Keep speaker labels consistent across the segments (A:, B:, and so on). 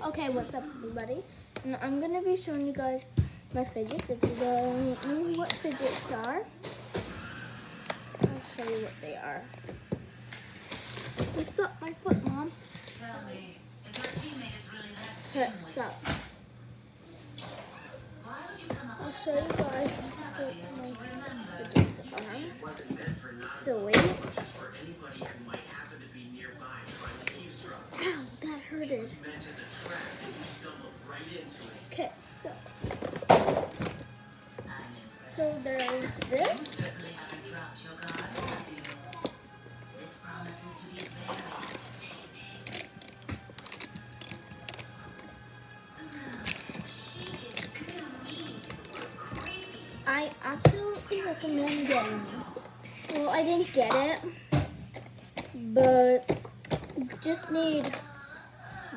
A: Okay, what's up everybody? And I'm gonna be showing you guys my fidgets. If you don't know what fidgets are, I'll show you what they are. You suck my foot, Mom.
B: Tell me, if your teammate is really that
A: Okay,
B: friendly,
A: so
B: why would you come up
A: I'll
B: with
A: show you guys what my fidgets are. So wait. Ow, that hurted. Okay, so there's this.
B: simply haven't dropped your guard, have you? This promises to be very entertaining. She is too mean or creepy.
A: I absolutely recommend getting it. Well, I didn't get it, but you just need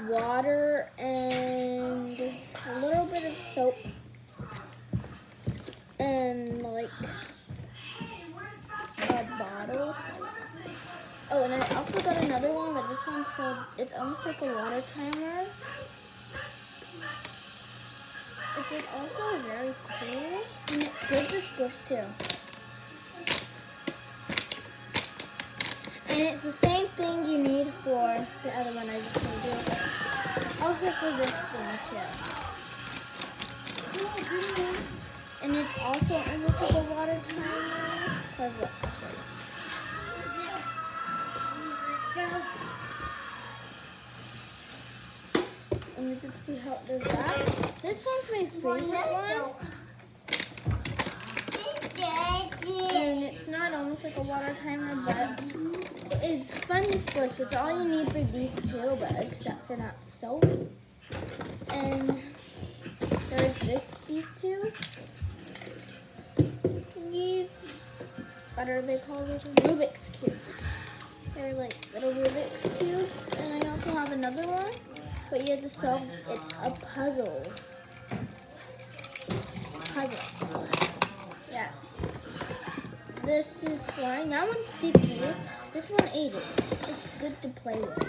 A: water and a little bit of soap and like a bottle. Oh, and I also got another one, but this one's filled. It's almost like a water timer. It's like also very cool, and it's good to squish too. And it's the same thing you need for the other one I just showed you. Also for this thing too. And it's also almost like a water timer. Cause look, I'll show you. And you can see how it does that. This one's my favorite one. And it's not almost like a water timer, but it is fun to squish. It's all you need for these two, but except for not soap. And there's these two. These, what are they called? Rubik's Cubes. They're like little Rubik's Cubes. And I also have another one, but you have to solve, it's a puzzle. Yeah. This is slime. That one's sticky. This one ate it. It's good to play with.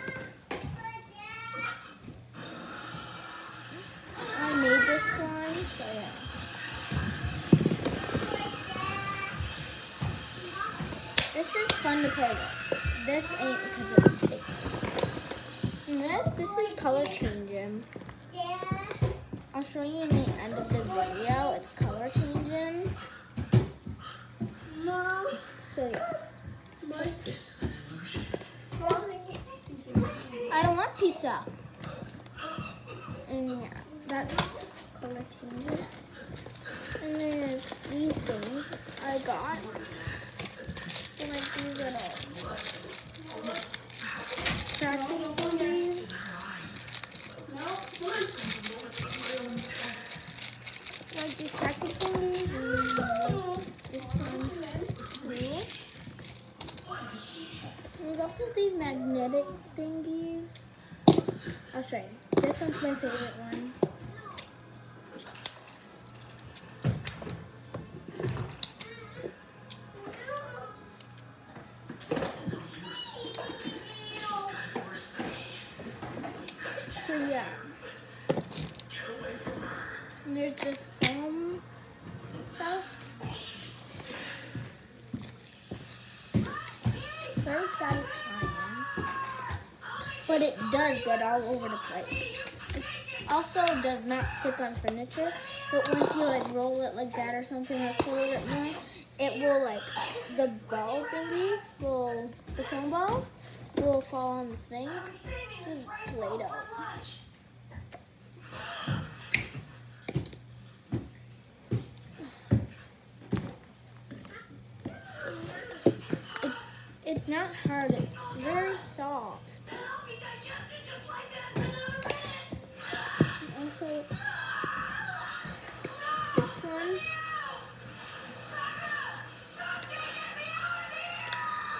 A: I made this slime, so yeah. This is fun to play with. This ain't because it's sticky. And this is color changing. I'll show you in the end of the video. It's color changing. So yeah. I don't want pizza. And yeah, that's color changing. And there's these things I got. And like these little tracking thingies. Like these tracking thingies, and this one's cool. There's also these magnetic thingies. I'll show you. This one's my favorite one. So yeah. And there's this foam stuff. Very satisfying. But it does get all over the place. It also does not stick on furniture, but once you like roll it like that or something or pull it more, it will like, the ball thingies will, the foam ball will fall on the thing. This is Play-Doh. It's not hard, it's very soft. Also, this one,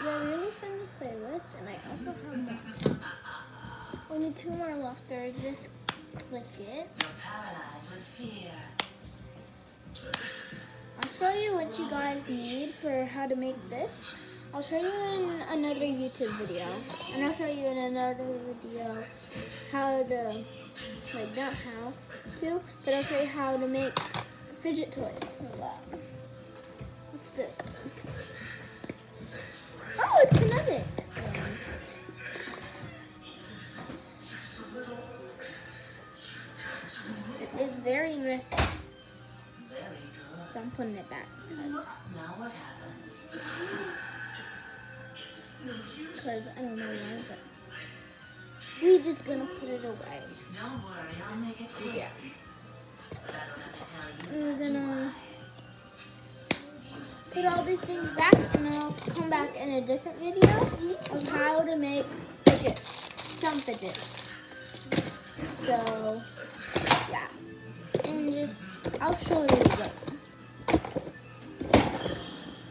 A: they're really fun to play with, and I also have that. Only two more left. There's this click it.
B: You're paralyzed with fear.
A: I'll show you what you guys need for how to make this. I'll show you in another YouTube video. And I'll show you in another video how to like not how to, but I'll show you how to make fidget toys. What's this? Oh, it's kinetic. So it is very risky.
B: Very good.
A: So I'm putting it back
B: Now what happens?
A: because I don't know why, but we're just gonna put it away.
B: Don't worry, I'll make it quick.
A: Yeah.
B: But I don't have to tell you.
A: We're gonna put all these things back, and I'll come back in a different video of how to make fidgets, some fidgets. So, yeah, and just I'll show you what.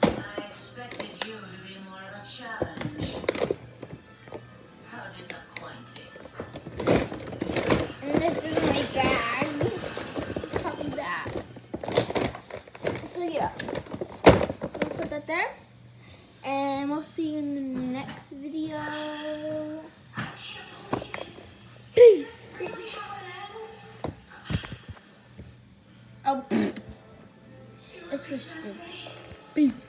B: I expected you to be more of a challenge. How disappointing.
A: And this is my bag, puppy bag. So yeah, we'll put that there, and we'll see you in the next video. Peace. Oh, it's switched to peace.